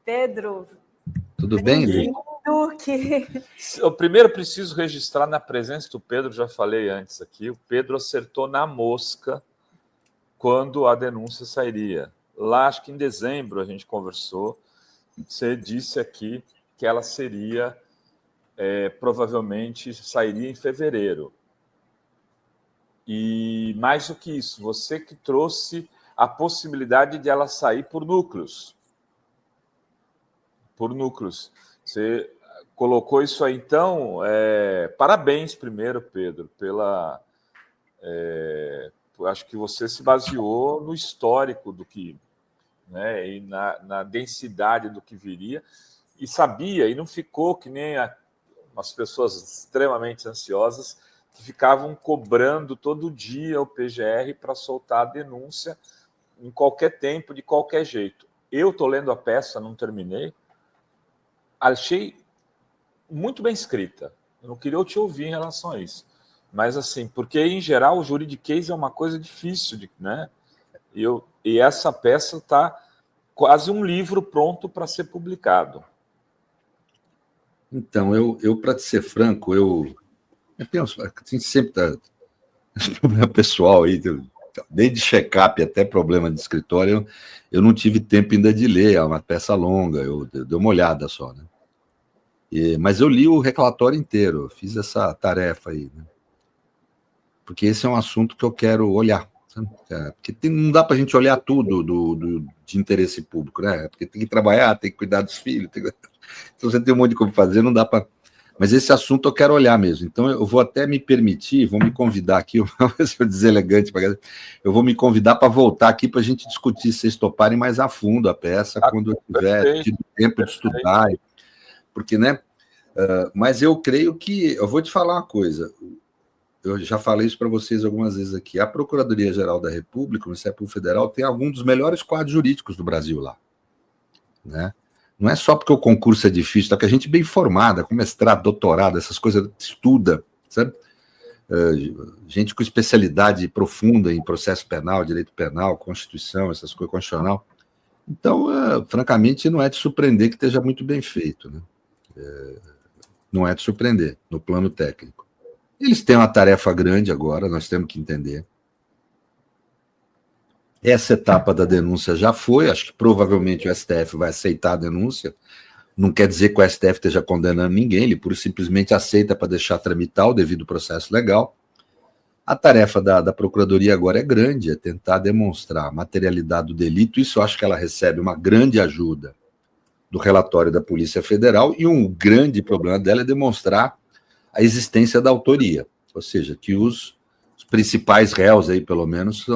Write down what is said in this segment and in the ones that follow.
Pedro, tudo bem, Lu? Eu primeiro preciso registrar na presença do Pedro, já falei antes aqui, o Pedro acertou na mosca quando a denúncia sairia. Lá, acho que em dezembro a gente conversou, você disse aqui que ela seria, provavelmente, sairia em fevereiro. E mais do que isso, você que trouxe a possibilidade de ela sair por núcleos. Por núcleos. Você colocou isso aí, então, parabéns primeiro, Pedro, pela... acho que você se baseou no histórico do que... né, e na densidade do que viria, e sabia, e não ficou que nem umas pessoas extremamente ansiosas que ficavam cobrando todo dia o PGR para soltar a denúncia em qualquer tempo, de qualquer jeito. Eu estou lendo a peça, não terminei, achei muito bem escrita. Eu não queria te ouvir em relação a isso. Mas, assim, porque, em geral, o juridiquês é uma coisa difícil, né? E essa peça está quase um livro pronto para ser publicado. Então, eu para ser franco, eu penso, a gente sempre está... problema pessoal aí, desde check-up até problema de escritório, eu não tive tempo ainda de ler, é uma peça longa, eu dei uma olhada só, né? Mas eu li o relatório inteiro, fiz essa tarefa aí, né? Porque esse é um assunto que eu quero olhar, sabe? Porque não dá para a gente olhar tudo de interesse público, né? Porque tem que trabalhar, tem que cuidar dos filhos, então você tem um monte de coisa para fazer, não dá para... Mas esse assunto eu quero olhar mesmo. Então eu vou até me permitir, vou me convidar aqui, eu vou deselegante, eu vou me convidar para voltar aqui para a gente discutir, se vocês toparem mais a fundo a peça, quando eu tiver tido tempo de estudar, porque, né? Mas eu creio que, eu vou te falar uma coisa, eu já falei isso para vocês algumas vezes aqui, a Procuradoria-Geral da República, o Ministério Público Federal, tem alguns dos melhores quadros jurídicos do Brasil lá, né? Não é só porque o concurso é difícil, tá? Que a gente bem formada, com mestrado, doutorado, essas coisas, estuda, sabe? Gente com especialidade profunda em processo penal, direito penal, Constituição, essas coisas, constitucional. Então, francamente, não é de surpreender que esteja muito bem feito, né? Não é de surpreender, no plano técnico. Eles têm uma tarefa grande agora, nós temos que entender. Essa etapa da denúncia já foi, acho que provavelmente o STF vai aceitar a denúncia, não quer dizer que o STF esteja condenando ninguém, ele pura e simplesmente aceita para deixar tramitar o devido processo legal. A tarefa da Procuradoria agora é grande, é tentar demonstrar a materialidade do delito, isso eu acho que ela recebe uma grande ajuda do relatório da Polícia Federal, e um grande problema dela é demonstrar a existência da autoria, ou seja, que os principais réus aí, pelo menos,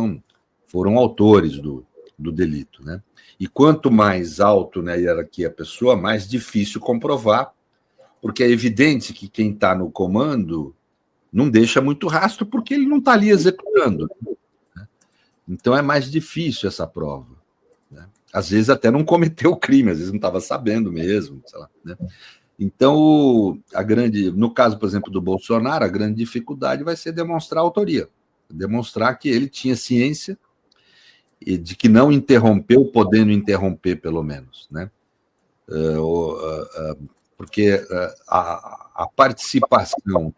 foram autores do delito, né? E quanto mais alto na hierarquia a pessoa, mais difícil comprovar, porque é evidente que quem está no comando não deixa muito rastro, porque ele não está ali executando, né? Então é mais difícil essa prova, né? Às vezes até não cometeu o crime, às vezes não estava sabendo mesmo, sei lá, né? Então, no caso, por exemplo, do Bolsonaro, a grande dificuldade vai ser demonstrar a autoria, demonstrar que ele tinha ciência e de que não interrompeu, podendo interromper, pelo menos, né? Porque a participação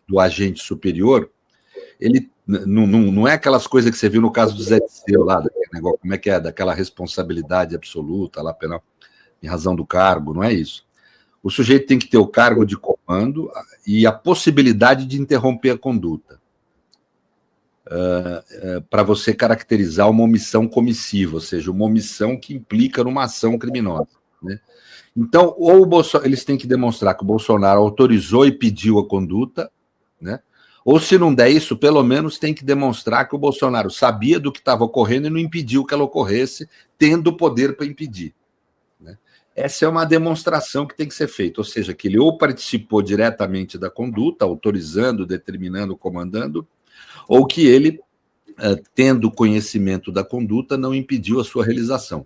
do agente superior, ele não é aquelas coisas que você viu no caso do Zé Disseu, lá, negócio, como é que é, daquela responsabilidade absoluta, lá, penal, em razão do cargo, não é isso. O sujeito tem que ter o cargo de comando e a possibilidade de interromper a conduta. Para você caracterizar uma omissão comissiva, ou seja, uma omissão que implica numa ação criminosa, né? Então, ou eles têm que demonstrar que o Bolsonaro autorizou e pediu a conduta, né? Ou, se não der isso, pelo menos tem que demonstrar que o Bolsonaro sabia do que estava ocorrendo e não impediu que ela ocorresse, tendo o poder para impedir, né? Essa é uma demonstração que tem que ser feita, ou seja, que ele ou participou diretamente da conduta, autorizando, determinando, comandando, ou que ele, tendo conhecimento da conduta, não impediu a sua realização.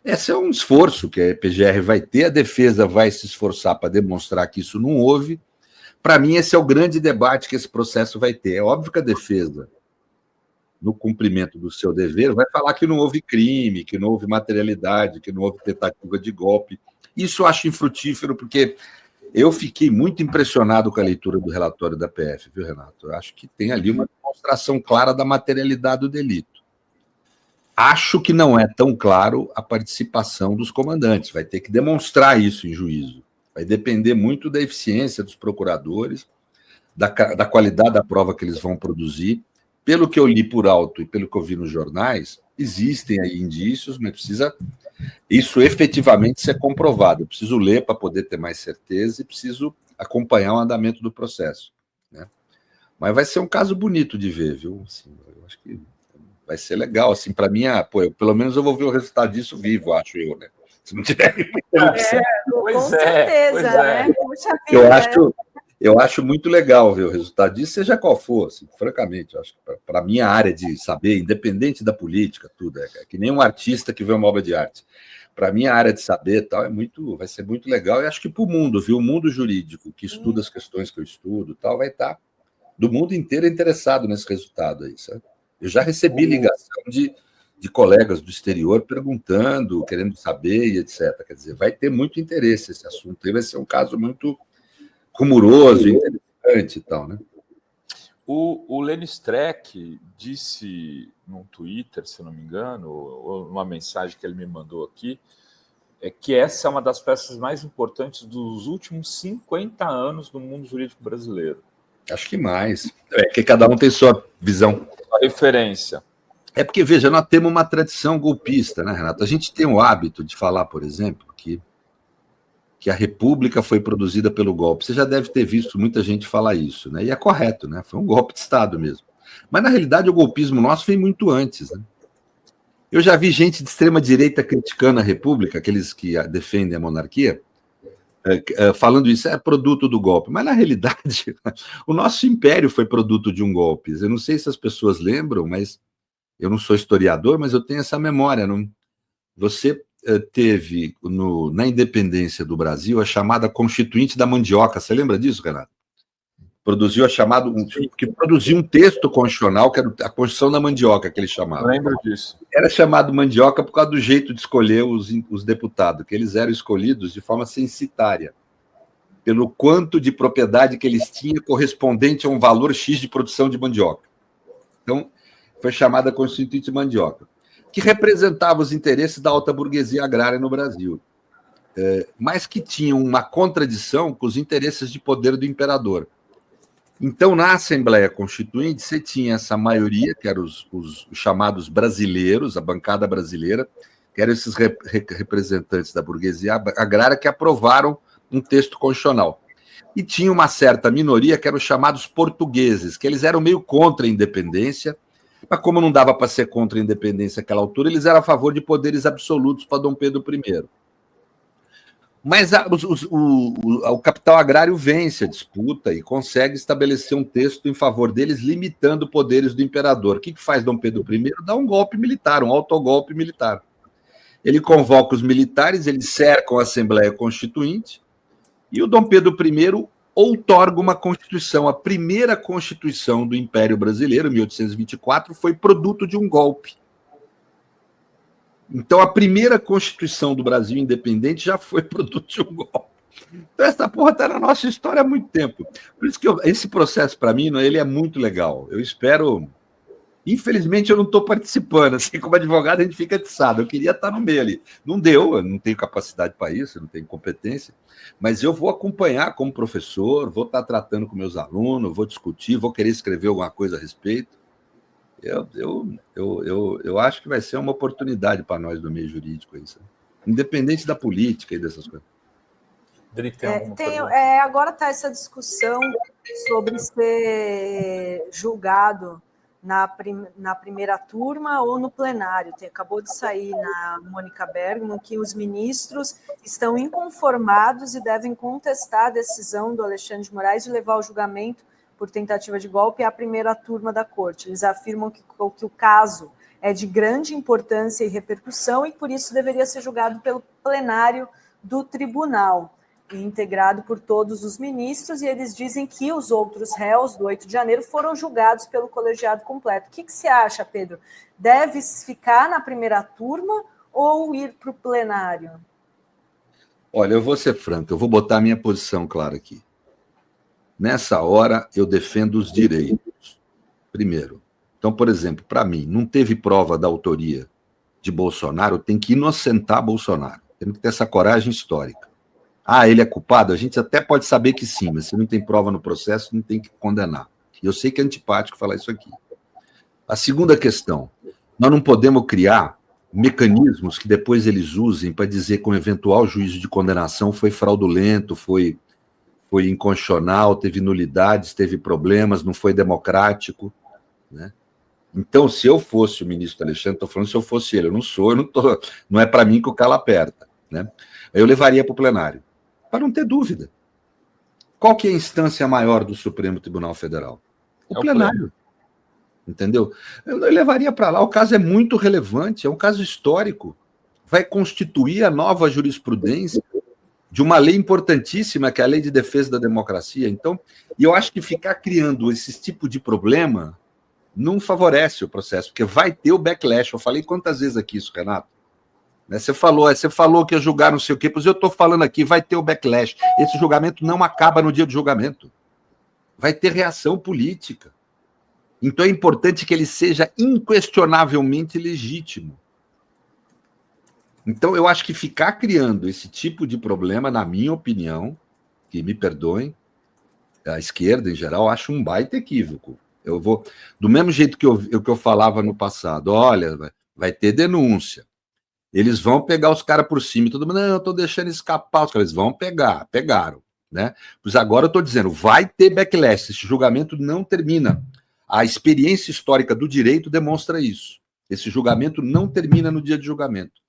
Esse é um esforço que a PGR vai ter, a defesa vai se esforçar para demonstrar que isso não houve. Para mim, esse é o grande debate que esse processo vai ter. É óbvio que a defesa no cumprimento do seu dever, vai falar que não houve crime, que não houve materialidade, que não houve tentativa de golpe. Isso eu acho infrutífero, porque eu fiquei muito impressionado com a leitura do relatório da PF, viu, Renato? Eu acho que tem ali uma demonstração clara da materialidade do delito. Acho que não é tão claro a participação dos comandantes. Vai ter que demonstrar isso em juízo. Vai depender muito da eficiência dos procuradores, da qualidade da prova que eles vão produzir. Pelo que eu li por alto e pelo que eu vi nos jornais, existem aí indícios, mas precisa isso efetivamente ser comprovado. Eu preciso ler para poder ter mais certeza e preciso acompanhar o andamento do processo, né? Mas vai ser um caso bonito de ver, viu? Assim, eu acho que vai ser legal. Assim, para mim, pelo menos eu vou ver o resultado disso vivo, acho eu, né? Se não tiver interrupção. Com certeza, né? Puxa vida, eu acho muito legal ver o resultado disso, seja qual for, assim, francamente. Eu acho que para a minha área de saber, independente da política, tudo, é que nem um artista que vê uma obra de arte. Para a minha área de saber, tal, vai ser muito legal. E acho que para o mundo, viu? O mundo jurídico, que estuda as questões que eu estudo, tal, vai estar do mundo inteiro interessado nesse resultado aí, sabe? Eu já recebi ligação de colegas do exterior perguntando, querendo saber e etc. Quer dizer, vai ter muito interesse esse assunto. Aí vai ser um caso muito rumoroso, interessante e tal, né? O Lenny Streck disse num Twitter, se não me engano, ou uma mensagem que ele me mandou aqui, que essa é uma das peças mais importantes dos últimos 50 anos no mundo jurídico brasileiro. Acho que mais. Que cada um tem sua visão. A referência. É porque, veja, nós temos uma tradição golpista, né, Renato? A gente tem o hábito de falar, por exemplo, que a República foi produzida pelo golpe. Você já deve ter visto muita gente falar isso, né? E é correto, né? Foi um golpe de Estado mesmo. Mas, na realidade, o golpismo nosso veio muito antes, né? Eu já vi gente de extrema-direita criticando a República, aqueles que defendem a monarquia, falando isso é produto do golpe. Mas, na realidade, o nosso império foi produto de um golpe. Eu não sei se as pessoas lembram, mas eu não sou historiador, mas eu tenho essa memória. Não? Você teve na independência do Brasil a chamada Constituinte da Mandioca. Você lembra disso, Renato? Produziu que produziu um texto constitucional, que era a Constituição da Mandioca, que ele chamava. Lembro disso. Era chamado Mandioca por causa do jeito de escolher os deputados, que eles eram escolhidos de forma censitária, pelo quanto de propriedade que eles tinham correspondente a um valor X de produção de mandioca. Então, foi chamada Constituinte de Mandioca, que representava os interesses da alta burguesia agrária no Brasil, mas que tinha uma contradição com os interesses de poder do imperador. Então, na Assembleia Constituinte, você tinha essa maioria, que eram os chamados brasileiros, a bancada brasileira, que eram esses representantes da burguesia agrária que aprovaram um texto constitucional. E tinha uma certa minoria, que eram os chamados portugueses, que eles eram meio contra a independência, mas como não dava para ser contra a independência naquela altura, eles eram a favor de poderes absolutos para Dom Pedro I. Mas o capital agrário vence a disputa e consegue estabelecer um texto em favor deles, limitando poderes do imperador. O que faz Dom Pedro I? Dá um golpe militar, um autogolpe militar. Ele convoca os militares, eles cercam a Assembleia Constituinte e o Dom Pedro I outorga uma Constituição. A primeira Constituição do Império Brasileiro, 1824, foi produto de um golpe. Então, a primeira Constituição do Brasil independente já foi produto de um golpe. Então, essa porra está na nossa história há muito tempo. Por isso que esse processo, para mim, ele é muito legal. Eu espero... Infelizmente, eu não estou participando. Assim, como advogado, a gente fica atiçado. Eu queria estar no meio ali. Não deu, eu não tenho capacidade para isso, eu não tenho competência. Mas eu vou acompanhar como professor, vou estar tratando com meus alunos, vou discutir, vou querer escrever alguma coisa a respeito. Eu acho que vai ser uma oportunidade para nós do meio jurídico, isso, independente da política e dessas coisas. Agora está essa discussão sobre ser julgado na primeira turma ou no plenário. Acabou de sair na Mônica Bergman que os ministros estão inconformados e devem contestar a decisão do Alexandre de Moraes de levar o julgamento por tentativa de golpe à primeira turma da corte. Eles afirmam que o caso é de grande importância e repercussão e, por isso, deveria ser julgado pelo plenário do tribunal. integrado por todos os ministros, e eles dizem que os outros réus do 8 de janeiro foram julgados pelo colegiado completo. O que você acha, Pedro? Deve ficar na primeira turma ou ir para o plenário? Olha, eu vou ser franco, eu vou botar a minha posição clara aqui. Nessa hora, eu defendo os direitos, primeiro. Então, por exemplo, para mim, não teve prova da autoria de Bolsonaro, tem que inocentar Bolsonaro. Tem que ter essa coragem histórica. Ah, ele é culpado? A gente até pode saber que sim, mas se não tem prova no processo, não tem que condenar. E eu sei que é antipático falar isso aqui. A segunda questão, nós não podemos criar mecanismos que depois eles usem para dizer que um eventual juízo de condenação foi fraudulento, foi inconstitucional, teve nulidades, teve problemas, não foi democrático, né? Então, se eu fosse o ministro Alexandre, estou falando se eu fosse ele, eu não sou, não é para mim que o calo aperta, né? Eu levaria para o plenário, para não ter dúvida. Qual que é a instância maior do Supremo Tribunal Federal? O plenário. Entendeu? Eu levaria para lá, o caso é muito relevante, é um caso histórico, vai constituir a nova jurisprudência de uma lei importantíssima, que é a Lei de Defesa da Democracia. Então, e eu acho que ficar criando esse tipo de problema não favorece o processo, porque vai ter o backlash. Eu falei quantas vezes aqui isso, Renato? Você falou que ia julgar não sei o quê, pois eu estou falando aqui, vai ter o backlash. Esse julgamento não acaba no dia do julgamento. Vai ter reação política. Então é importante que ele seja inquestionavelmente legítimo. Então eu acho que ficar criando esse tipo de problema, na minha opinião, que me perdoem, a esquerda em geral, acho um baita equívoco. Eu vou, do mesmo jeito que eu falava no passado, olha, vai ter denúncia. Eles vão pegar os caras por cima e todo mundo, não, eu estou deixando escapar. Os caras eles vão pegar, pegaram, né? Pois agora eu estou dizendo, vai ter backlash, esse julgamento não termina. A experiência histórica do direito demonstra isso. Esse julgamento não termina no dia de julgamento.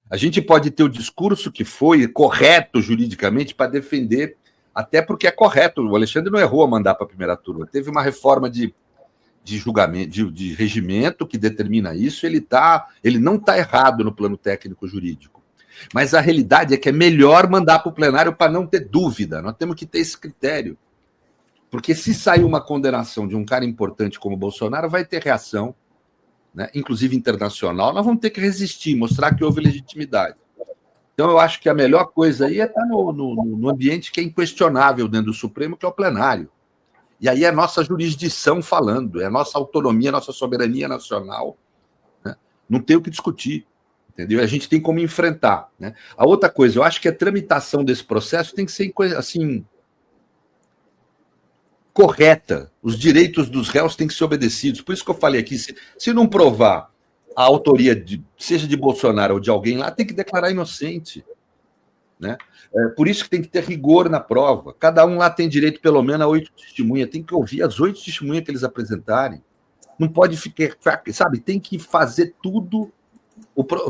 A gente pode ter o discurso que foi correto juridicamente para defender, até porque é correto. O Alexandre não errou a mandar para a primeira turma. Teve uma reforma de julgamento, de regimento que determina isso. Ele não está errado no plano técnico jurídico. Mas a realidade é que é melhor mandar para o plenário para não ter dúvida. Nós temos que ter esse critério. Porque se sair uma condenação de um cara importante como o Bolsonaro, vai ter reação, né, inclusive internacional, nós vamos ter que resistir, mostrar que houve legitimidade. Então, eu acho que a melhor coisa aí é estar no ambiente que é inquestionável dentro do Supremo, que é o plenário. E aí é a nossa jurisdição falando, é a nossa autonomia, a nossa soberania nacional, né? Não tem o que discutir, entendeu? A gente tem como enfrentar, né? A outra coisa, eu acho que a tramitação desse processo tem que ser assim correta. Os direitos dos réus têm que ser obedecidos. Por isso que eu falei aqui, se não provar a autoria, seja de Bolsonaro ou de alguém lá, tem que declarar inocente, né? Por isso que tem que ter rigor na prova. Cada um lá tem direito, pelo menos, a 8 testemunhas. Tem que ouvir as 8 testemunhas que eles apresentarem. Não pode ficar, sabe? Tem que fazer tudo.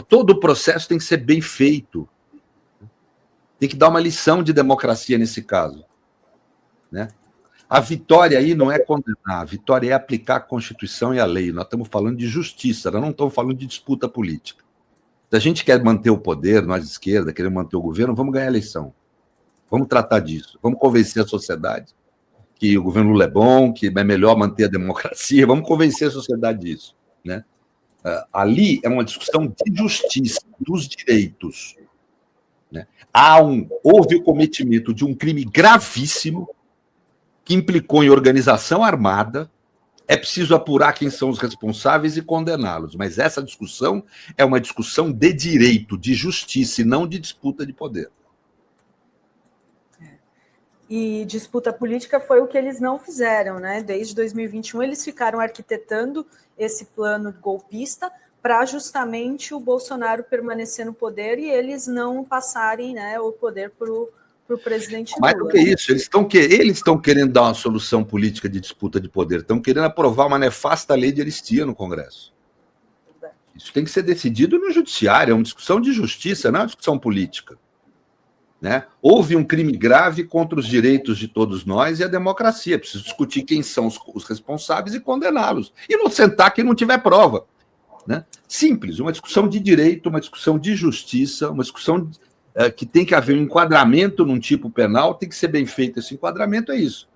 Todo o processo tem que ser bem feito. Tem que dar uma lição de democracia nesse caso, né? A vitória aí não é condenar, a vitória é aplicar a Constituição e a lei. Nós estamos falando de justiça, nós não estamos falando de disputa política. Se a gente quer manter o poder, nós de esquerda, queremos manter o governo, vamos ganhar a eleição. Vamos tratar disso. Vamos convencer a sociedade que o governo Lula é bom, que é melhor manter a democracia. Vamos convencer a sociedade disso, né? Ali é uma discussão de justiça, dos direitos, né? Houve o cometimento de um crime gravíssimo que implicou em organização armada. É preciso apurar quem são os responsáveis e condená-los, mas essa discussão é uma discussão de direito, de justiça e não de disputa de poder. E disputa política foi o que eles não fizeram, né? Desde 2021 eles ficaram arquitetando esse plano golpista para justamente o Bolsonaro permanecer no poder e eles não passarem, né, o poder para o presidente Lula. Mais do que isso, eles estão querendo dar uma solução política de disputa de poder, estão querendo aprovar uma nefasta lei de anistia no Congresso. Isso tem que ser decidido no judiciário, é uma discussão de justiça, não é uma discussão política, né? Houve um crime grave contra os direitos de todos nós e a democracia. Preciso discutir quem são os responsáveis e condená-los. E não sentar quem não tiver prova, né? Simples, uma discussão de direito, uma discussão de justiça, uma discussão que tem que haver um enquadramento num tipo penal, tem que ser bem feito. Esse enquadramento é isso.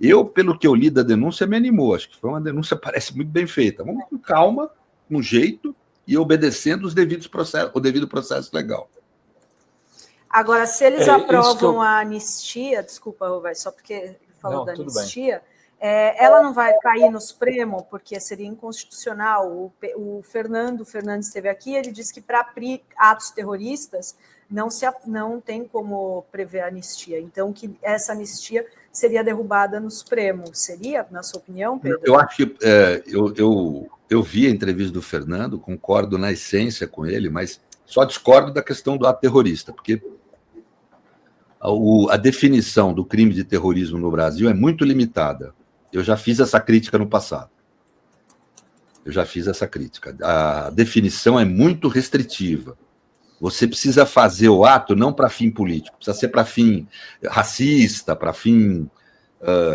Eu, pelo que eu li da denúncia, me animou. Acho que foi uma denúncia, parece muito bem feita. Vamos com calma, com jeito e obedecendo o devido processo legal. Agora, se eles aprovam a anistia, desculpa, Rovai, só porque ele falou da anistia, ela não vai cair no Supremo, porque seria inconstitucional. O Fernando Fernandes esteve aqui, ele disse que para atos terroristas não tem como prever anistia. Então, que essa anistia seria derrubada no Supremo. Seria, na sua opinião, Pedro? Eu acho que eu vi a entrevista do Fernando, concordo na essência com ele, mas só discordo da questão do ato terrorista, porque a definição do crime de terrorismo no Brasil é muito limitada. Eu já fiz essa crítica no passado. A definição é muito restritiva. Você precisa fazer o ato não para fim político, precisa ser para fim racista, para fim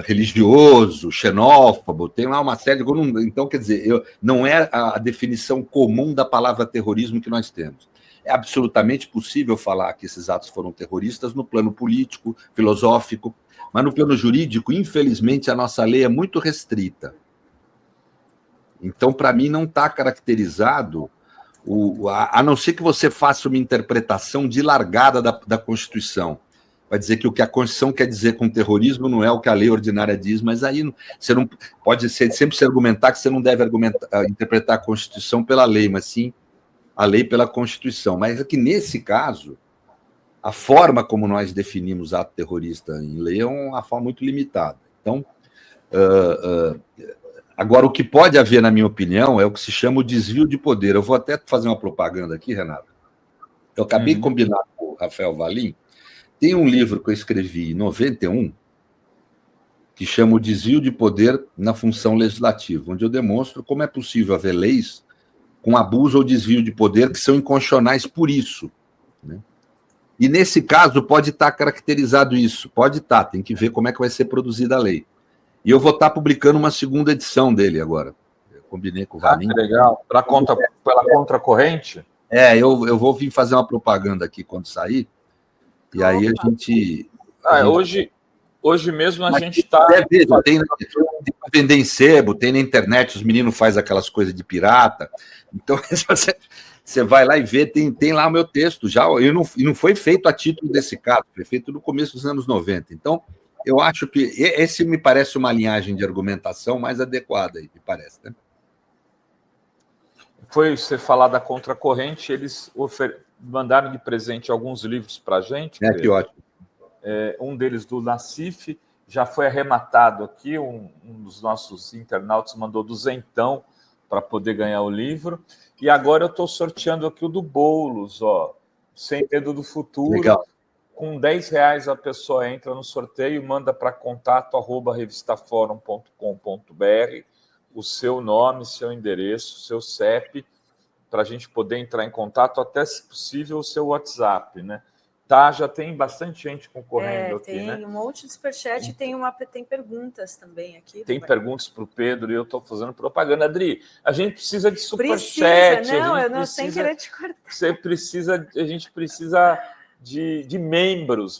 religioso, xenófobo, tem lá uma série de... Então, quer dizer, não é a definição comum da palavra terrorismo que nós temos. É absolutamente possível falar que esses atos foram terroristas no plano político, filosófico, mas no plano jurídico, infelizmente, a nossa lei é muito restrita. Então, para mim, não está caracterizado, a não ser que você faça uma interpretação de largada da Constituição. Vai dizer que o que a Constituição quer dizer com terrorismo não é o que a lei ordinária diz, mas aí você não pode sempre se argumentar que você não deve interpretar a Constituição pela lei, mas sim a lei pela Constituição. Mas é que, nesse caso, a forma como nós definimos ato terrorista em lei é uma forma muito limitada. Então, agora, o que pode haver, na minha opinião, é o que se chama o desvio de poder. Eu vou até fazer uma propaganda aqui, Renato. Eu acabei de combinar com o Rafael Valim. Tem um livro que eu escrevi em 91, que chama O Desvio de Poder na Função Legislativa, onde eu demonstro como é possível haver leis com abuso ou desvio de poder que são inconstitucionais por isso. Né? E, nesse caso, pode estar caracterizado isso. Pode estar, tem que ver como é que vai ser produzida a lei. E eu vou estar publicando uma segunda edição dele agora. Eu combinei com o Valim. Legal. Pela contracorrente? Eu vou vir fazer uma propaganda aqui quando sair. E aí a gente... Hoje mesmo a gente está... Tem vender em sebo, tem na internet, os meninos fazem aquelas coisas de pirata. Então, você vai lá e vê, tem lá o meu texto já. E não foi feito a título desse caso, foi feito no começo dos anos 90. Então, eu acho que esse me parece uma linhagem de argumentação mais adequada, me parece, né? Foi você falar da contracorrente, eles mandaram de presente alguns livros para a gente. Que ótimo. Um deles do Nassif, já foi arrematado aqui, um dos nossos internautas mandou duzentão para poder ganhar o livro, e agora eu estou sorteando aqui o do Boulos, Sem Medo do Futuro. Legal. Com R$10 a pessoa entra no sorteio, manda para contato@revistaforum.com.br o seu nome, seu endereço, seu CEP, para a gente poder entrar em contato, até, se possível, o seu WhatsApp, né? Já tem bastante gente concorrendo aqui, né? Tem um monte de superchat e tem perguntas também aqui. Tem perguntas para o Pedro e eu estou fazendo propaganda. Adri, a gente precisa de superchat. Sem querer te cortar. A gente precisa de membras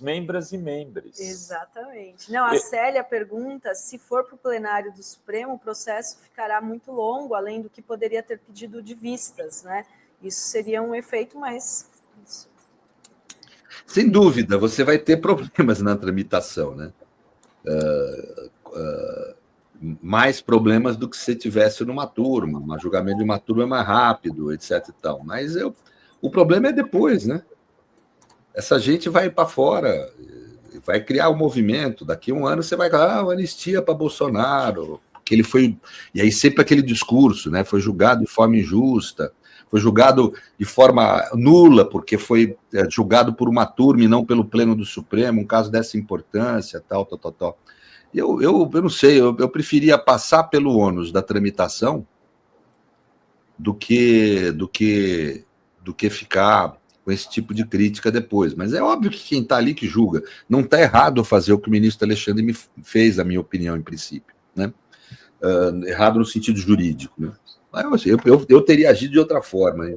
e membros. Exatamente. Não, a Célia pergunta, se for para o plenário do Supremo, o processo ficará muito longo, além do que poderia ter pedido de vistas, né? Isso seria um efeito mais... Sem dúvida, você vai ter problemas na tramitação, né? Mais problemas do que se tivesse numa turma. Um julgamento de uma turma é mais rápido, etc. e tal. Mas o problema é depois, né? Essa gente vai para fora, vai criar um movimento. Daqui a um ano você vai falar, anistia para Bolsonaro, porque ele foi... E aí sempre aquele discurso, né? Foi julgado de forma injusta, foi julgado de forma nula, porque foi julgado por uma turma e não pelo Pleno do Supremo, um caso dessa importância, tal. Eu não sei, eu preferia passar pelo ônus da tramitação do que ficar com esse tipo de crítica depois. Mas é óbvio que quem está ali que julga. Não está errado fazer o que o ministro Alexandre me fez, na minha opinião, em princípio, né? Errado no sentido jurídico, né? Mas eu teria agido de outra forma.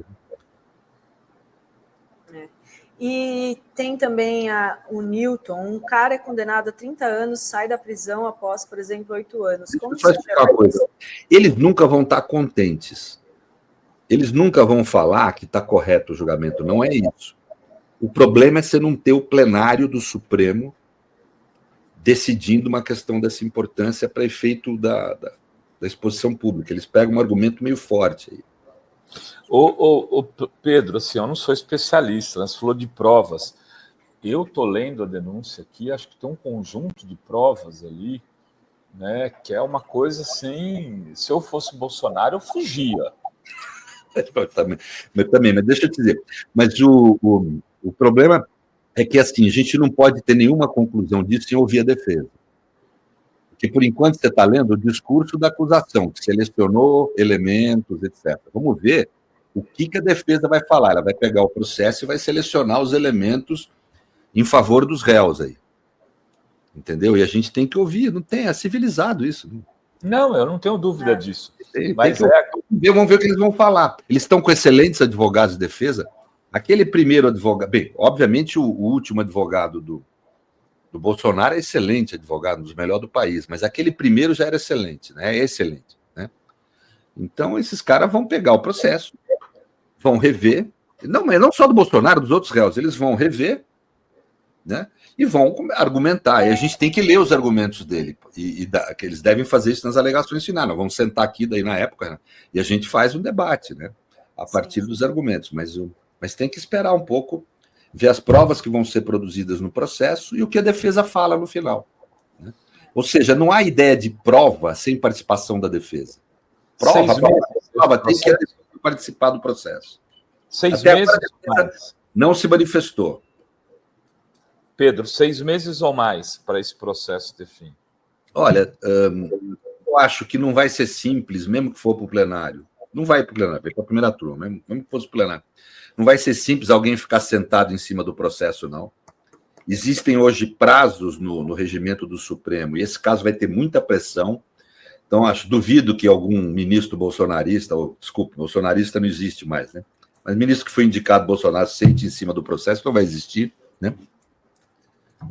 E tem também o Newton, um cara é condenado a 30 anos, sai da prisão após, por exemplo, 8 anos. Como Deixa eu explicar uma coisa. Eles nunca vão estar contentes. Eles nunca vão falar que está correto o julgamento. Não é isso. O problema é você não ter o plenário do Supremo decidindo uma questão dessa importância para efeito da exposição pública. Eles pegam um argumento meio forte aí. Pedro, assim, eu não sou especialista, né? Você falou de provas. Eu estou lendo a denúncia aqui, acho que tem um conjunto de provas ali, né? Que é uma coisa assim. Se eu fosse Bolsonaro, eu fugia. Mas deixa eu te dizer. Mas o problema é que assim, a gente não pode ter nenhuma conclusão disso sem ouvir a defesa. Porque, por enquanto, você está lendo o discurso da acusação, que selecionou elementos, etc. Vamos ver o que a defesa vai falar. Ela vai pegar o processo e vai selecionar os elementos em favor dos réus aí. Entendeu? E a gente tem que ouvir, não tem, é civilizado isso. Não, eu não tenho dúvida disso. Mas vamos ver o que eles vão falar. Eles estão com excelentes advogados de defesa. Aquele primeiro advogado... Bem, obviamente, o último advogado do Bolsonaro é excelente advogado, um dos melhores do país, mas aquele primeiro já era excelente, né? É excelente, né? Então, esses caras vão pegar o processo, vão rever, mas não só do Bolsonaro, dos outros réus, eles vão rever, né? E vão argumentar. E a gente tem que ler os argumentos dele, que eles devem fazer isso nas alegações finais. Nós vamos sentar aqui daí na época, né? E a gente faz um debate, né? A partir dos argumentos, mas tem que esperar um pouco, ver as provas que vão ser produzidas no processo e o que a defesa fala no final. Né? Ou seja, não há ideia de prova sem participação da defesa. Prova tem que participar do processo. 6 meses ou mais. Não se manifestou. Pedro, 6 meses ou mais para esse processo ter fim? Olha, eu acho que não vai ser simples, mesmo que for para o plenário. Não vai para o plenário, vai para a primeira turma, mesmo que fosse para o plenário. Não vai ser simples alguém ficar sentado em cima do processo, não. Existem hoje prazos no regimento do Supremo, e esse caso vai ter muita pressão. Então, duvido que algum ministro bolsonarista, bolsonarista não existe mais, né? Mas ministro que foi indicado Bolsonaro sente em cima do processo, não vai existir, né?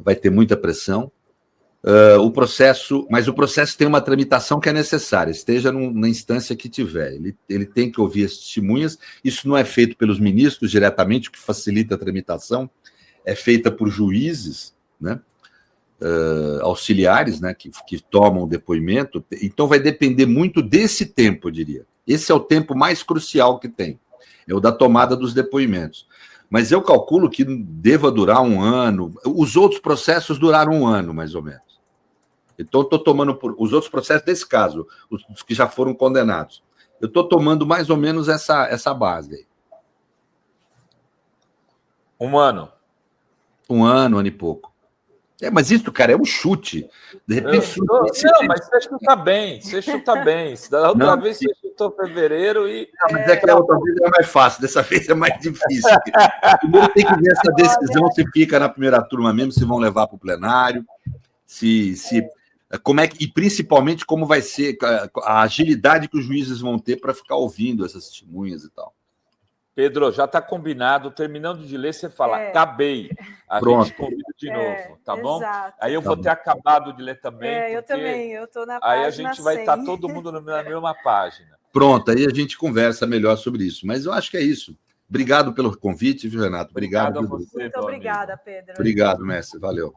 Vai ter muita pressão. Mas o processo tem uma tramitação que é necessária, esteja na instância que tiver. Ele tem que ouvir as testemunhas. Isso não é feito pelos ministros diretamente, o que facilita a tramitação, é feita por juízes, né, auxiliares, né, que tomam o depoimento. Então vai depender muito desse tempo, eu diria. Esse é o tempo mais crucial que tem, é o da tomada dos depoimentos. Mas eu calculo que deva durar 1 ano. Os outros processos duraram 1 ano, mais ou menos. Então, estou tomando os outros processos desse caso, os que já foram condenados. Eu estou tomando mais ou menos essa base aí. 1 ano. 1 ano, 1 ano e pouco. Mas isso, cara, é um chute. De repente. Não, mas você chuta bem. Da outra vez você chutou fevereiro e. Não, mas é que a outra vez é mais fácil, dessa vez é mais difícil. Primeiro tem que ver essa decisão, se fica na primeira turma mesmo, se vão levar para o plenário, como é que, e principalmente como vai ser a agilidade que os juízes vão ter para ficar ouvindo essas testemunhas e tal. Pedro, já está combinado. Terminando de ler, você fala, acabei. Pronto. Gente convida de novo, tá bom? Exato. Aí eu vou ter acabado de ler também. Eu também, eu estou na página 100. Aí a gente vai estar todo mundo na mesma página. Pronto, aí a gente conversa melhor sobre isso. Mas eu acho que é isso. Obrigado pelo convite, viu, Renato? Obrigado a você, muito obrigada, Pedro. Obrigado, mestre. Valeu.